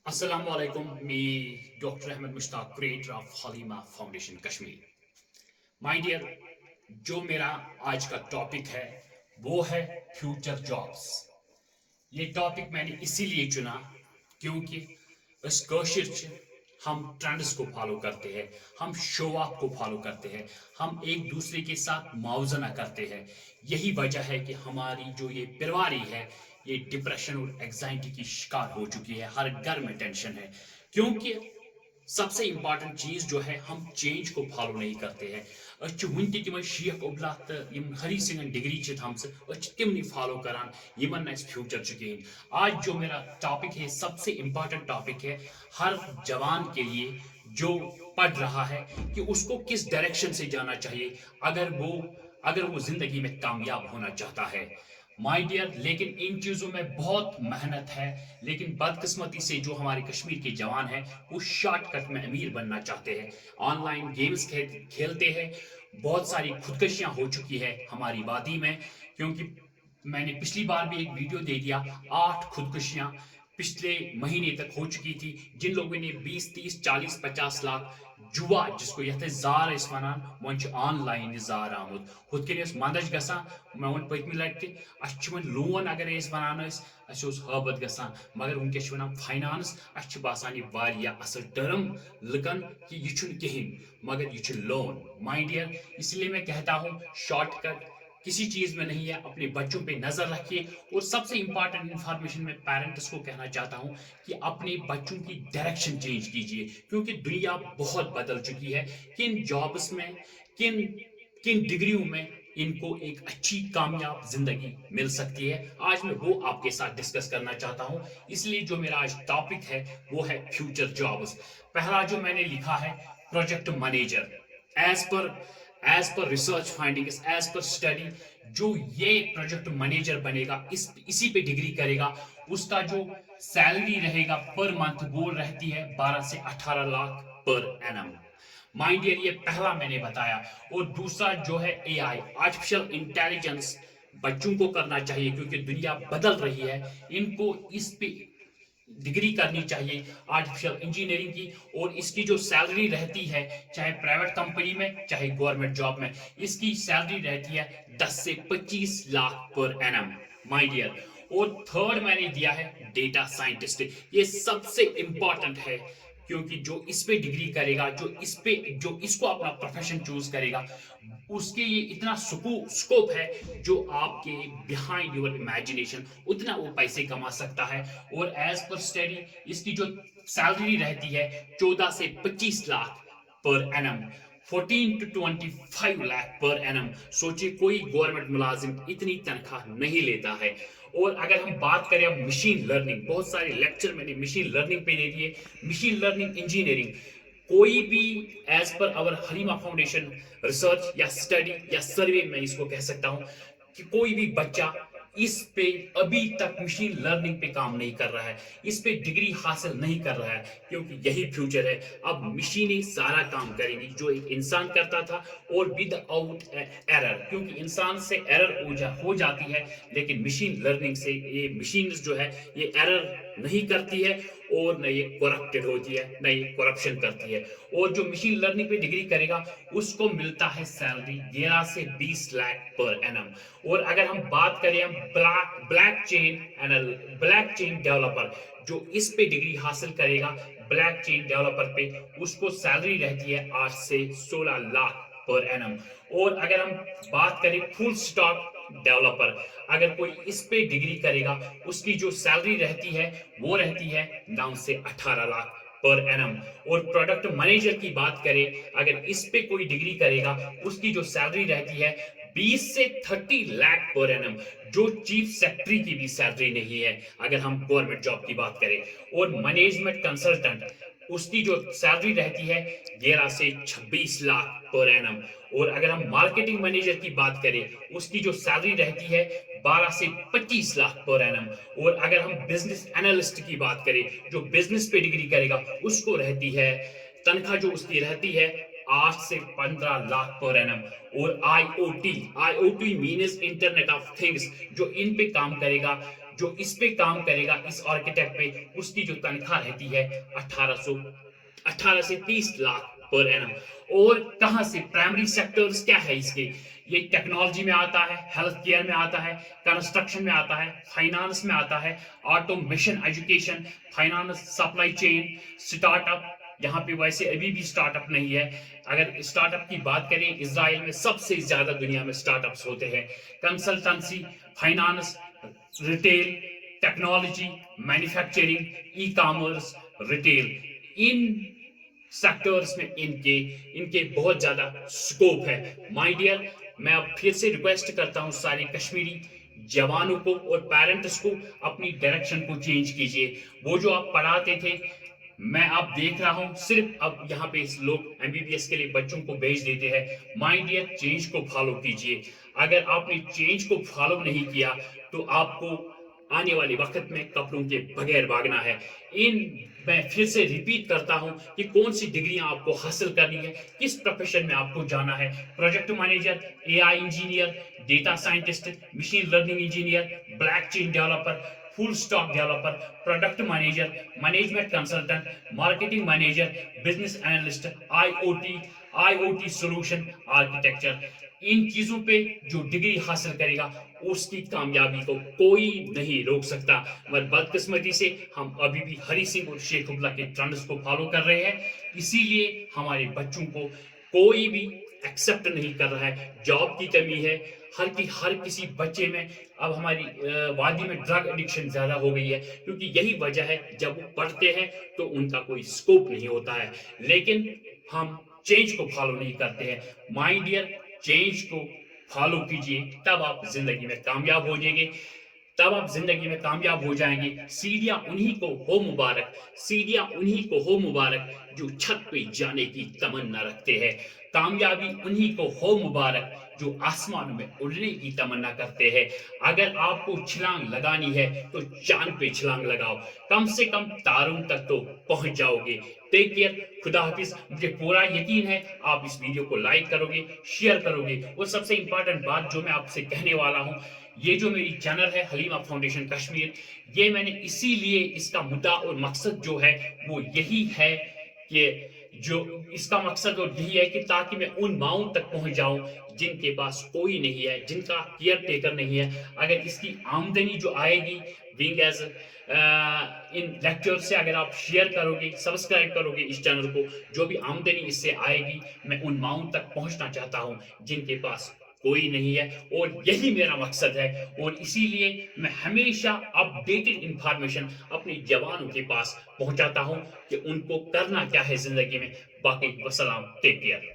अस्सलाम वालेकुम me doctor Ahmad Mushtaq creator of Halima foundation Kashmir. My dear, जो मेरा आज का टॉपिक है वो है फ्यूचर जॉब्स। ये टॉपिक मैंने इसीलिए चुना क्योंकि इस कोशिश हम ट्रेंड्स को फॉलो करते हैं, हम शो ऑफ को फॉलो करते हैं, हम एक दूसरे के साथ मुआवजना करते हैं। यही वजह है कि हमारी जो ये परिवारी है ये डिप्रेशन और एग्जाइटी की शिकार हो चुकी है। हर घर में टेंशन है क्योंकि सबसे इंपॉर्टेंट चीज जो है हम चेंज को फॉलो नहीं करते हैं। वन तम शेख उबला तो हरी सिंह डिग्री थम तमनी फॉलो करान यमन फ्यूचर कहें। आज जो मेरा टॉपिक है सबसे इंपॉर्टेंट टॉपिक है हर जवान के लिए जो पढ़ रहा है कि उसको किस डायरेक्शन से जाना चाहिए अगर वो जिंदगी में कामयाब होना चाहता है। माय डियर, लेकिन इन चीज़ों में बहुत मेहनत है। लेकिन बदकिस्मती से जो हमारे कश्मीर के जवान हैं वो शॉर्टकट में अमीर बनना चाहते हैं, ऑनलाइन गेम्स खेलते हैं। बहुत सारी खुदकशियां हो चुकी है हमारी वादी में क्योंकि मैंने पिछली बार भी एक वीडियो दे दिया। 8 खुदकुशियां पिछले महीने तक हो चुकी थी जिन लोगों ने 20, 30, 40, 50 लाख जुआ जिसको यथ जार वन वन ऑनलाइन जार आमुत हुत मंदच ग मैं वन पत्म लटि वन लोन अगर वन हबत ग मगर वनकस फाइनानस बासान यह असल टर्म लुकन कि यह कहें मगर यह लोन। माय डियर, इसलिए मैं कहता हूँ शॉर्टकट किसी चीज में नहीं है। अपने बच्चों पे नजर रखिए और सबसे इंपॉर्टेंट इंफॉर्मेशन में पेरेंट्स को कहना चाहता हूं कि अपने बच्चों की डायरेक्शन चेंज कीजिए क्योंकि दुनिया बहुत बदल चुकी है। किन जॉब्स में, किन किन डिग्रियों में इनको एक अच्छी कामयाब जिंदगी मिल सकती है, आज मैं वो आपके साथ डिस्कस करना चाहता हूं। इसलिए जो मेरा आज टॉपिक है वो है फ्यूचर जॉब्स। पहला जो मैंने लिखा है प्रोजेक्ट मैनेजर। एज पर रिसर्च फाइंडिंग्स, एज पर स्टडी, जो ये प्रोजेक्ट मैनेजर बनेगा इसी पे डिग्री करेगा उसका जो सैलरी रहेगा पर मंथ वो रहती है 12 से 18 lakh per annum. Mind dear, ये पहला मैंने बताया। और दूसरा जो है एआई, आर्टिफिशियल इंटेलिजेंस, बच्चों को करना चाहिए क्योंकि दुनिया बदल रही है। इनको इस पे डिग्री करनी चाहिए आर्टिफिशियल इंजीनियरिंग की। और इसकी जो सैलरी रहती है चाहे प्राइवेट कंपनी में चाहे गवर्नमेंट जॉब में, इसकी सैलरी रहती है 10 से 25 lakh per annum. My dear, और थर्ड मैंने दिया है डेटा साइंटिस्ट। ये सबसे इंपॉर्टेंट है क्योंकि जो इस पे डिग्री करेगा, जो इसको अपना प्रोफेशन चूज करेगा, उसके ये इतना स्कोप है जो आपके बिहाइंड योर इमेजिनेशन उतना वो पैसे कमा सकता है। और एज पर स्टडी इसकी जो सैलरी रहती है 14 से 25 lakh per annum, 14 to 25 lakh per annum. सोचिए कोई गवर्नमेंट मुलाजिम इतनी तनख्वाह नहीं लेता है। और अगर हम बात करें अब मशीन लर्निंग, बहुत सारे लेक्चर मैंने मशीन लर्निंग पे दे दिए। मशीन लर्निंग इंजीनियरिंग कोई भी एज पर अवर हलीमा फाउंडेशन रिसर्च या स्टडी या सर्वे में इसको कह सकता हूं कि कोई भी बच्चा इस पे अभी तक मशीन लर्निंग पे काम नहीं कर रहा है, इस पे डिग्री हासिल नहीं कर रहा है क्योंकि यही फ्यूचर है। अब मशीनें सारा काम करेंगी जो एक इंसान करता था और विदाउट एरर, क्योंकि इंसान से एरर हो जाती है लेकिन मशीन लर्निंग से ये मशीन जो है ये एरर नहीं करती है और न ये करप्टेड होती है न ये करप्शन करती है। और जो मशीन लर्निंग पे डिग्री करेगा उसको मिलता है सैलरी 11 से 20 लाख पर एनम। और अगर हम बात करें हम ब्लैक चेन डेवलपर, जो इस पे डिग्री हासिल करेगा ब्लैक चेन डेवलपर पे, उसको सैलरी रहती है 8 से 16 लाख पर एनम। और अगर हम बात करें फुल स्टॉक डेवलपर, अगर कोई इस पे डिग्री करेगा उसकी जो सैलरी रहती है वो रहती है 9 से 18 लाख पर एनम। और प्रोडक्ट मैनेजर की बात करें, अगर इस पे कोई डिग्री करेगा उसकी जो सैलरी रहती है 20 से 30 लाख पर एनम, जो चीफ सेक्रेटरी की भी सैलरी नहीं है अगर हम गवर्नमेंट जॉब की बात करें। और मैनेजमेंट कंसल्टेंट, उसकी जो सैलरी रहती है 11 से 26 लाख पर एनम। और अगर हम मार्केटिंग मैनेजर की बात करें उसकी जो सैलरी रहती है 12 से 25 लाख पर एनम। और अगर हम बिजनेस एनालिस्ट की बात करें जो बिजनेस पे डिग्री करेगा उसको रहती है तनख्वाह जो उसकी रहती है 8 से 15 लाख पर एनम। और IoT means internet of things, जो इन पे काम करेगा جو اس پہ کام کرے گا اس آرکیٹیکٹ پہ اس کی جو تنخواہ رہتی ہے 18 سے 30 لاکھ پر اینم. اور کہاں سے پرائمری سیکٹرز کیا ہے اس کے؟ یہ ٹیکنالوجی میں آتا ہے، ہیلتھ کیئر میں آتا ہے، کنسٹرکشن میں آتا ہے، فائنانس میں آتا ہے، automation, education, finance, supply chain, start up. یہاں پہ ویسے ابھی بھی اسٹارٹ اپ نہیں ہے. اگر اسٹارٹ اپ کی بات کریں اسرائیل میں سب سے زیادہ دنیا میں اسٹارٹ اپس ہوتے ہیں. Consultancy, finance, retail, technology, manufacturing, e commerce, retail, ان سیکٹرز میں ان کے بہت زیادہ سکوپ ہے. مائی ڈیئر، میں اب پھر سے ریکویسٹ کرتا ہوں سارے کشمیری جوانوں کو اور پیرنٹس کو اپنی ڈائریکشن کو چینج کیجیے. وہ جو آپ پڑھاتے تھے میں اب دیکھ رہا ہوں صرف اب یہاں پہ لوگ MBBS کے لیے بچوں کو بھیج دیتے ہیں. مائی ڈیئر، چینج کو فالو کیجیے. اگر آپ نے چینج کو فالو نہیں کیا تو آپ کو آنے والے وقت میں کپڑوں کے بغیر بھاگنا ہے. میں پھر سے ریپیٹ کرتا ہوں کہ کون سی ڈگریاں آپ کو حاصل کرنی ہے، کس پروفیشن میں آپ کو جانا ہے. Project manager, AI engineer, data scientist, machine learning engineer, blockchain developer, full stack developer, product manager, management consultant, marketing manager, business analyst, I O T solution architecture. ان چیزوں پہ جو ڈگری حاصل کرے گا اس کی کامیابی کو کوئی نہیں روک سکتا. مگر بدقسمتی سے ہم ابھی بھی ہری سنگھ اور شیخ عبداللہ کے ٹرینڈز کو فالو کر رہے ہیں. اسی لیے ہمارے بچوں کو کوئی بھی ایکسپٹ نہیں کر رہا ہے. جاب کی کمی ہے ہر کسی بچے میں. اب ہماری وادی میں ڈرگ ایڈکشن زیادہ ہو گئی ہے کیونکہ یہی وجہ ہے جب وہ پڑھتے ہیں تو ان کا کوئی اسکوپ نہیں ہوتا ہے. لیکن ہم چینج کو فالو نہیں کرتے ہیں. مائی ڈیئر، چینج کو فالو کیجیے، تب آپ زندگی میں کامیاب ہو جائیں گے. سیڑھیاں انہی کو ہو مبارک جو چھت پہ جانے کی تمنا رکھتے ہیں. کامیابی انہی کو ہو مبارک جو آسمان میں اڑنے کی تمنا کرتے ہیں. اگر آپ کو چھلانگ لگانی ہے تو چاند پہ چھلانگ لگاؤ، کم سے کم تاروں تک تو پہنچ جاؤ گے. ٹیک کیئر، خدا حافظ. مجھے پورا یقین ہے آپ اس ویڈیو کو لائک کرو گے، شیئر کرو گے. اور سب سے امپورٹنٹ بات جو میں آپ سے کہنے والا ہوں، یہ جو میری چینل ہے حلیمہ فاؤنڈیشن کشمیر، یہ میں نے اسی لیے اس کا مدعا اور مقصد جو ہے وہ یہی ہے کہ اس کا مقصد اور یہی ہے کہ تاکہ میں ان ماؤں تک پہنچ جاؤں جن کے پاس کوئی نہیں ہے، جن کا کیئر ٹیکر نہیں ہے. اگر اس کی آمدنی جو آئے گی بینگ ایز ان لیکچر سے، اگر آپ شیئر کرو گے، سبسکرائب کرو گے اس چینل کو، جو بھی آمدنی اس سے آئے گی میں ان ماؤں تک پہنچنا چاہتا ہوں جن کے پاس کوئی نہیں ہے. اور یہی میرا مقصد ہے. اور اسی لیے میں ہمیشہ اپڈیٹڈ انفارمیشن اپنے جوانوں کے پاس پہنچاتا ہوں کہ ان کو کرنا کیا ہے زندگی میں. باقی وسلام، ٹیک کیئر.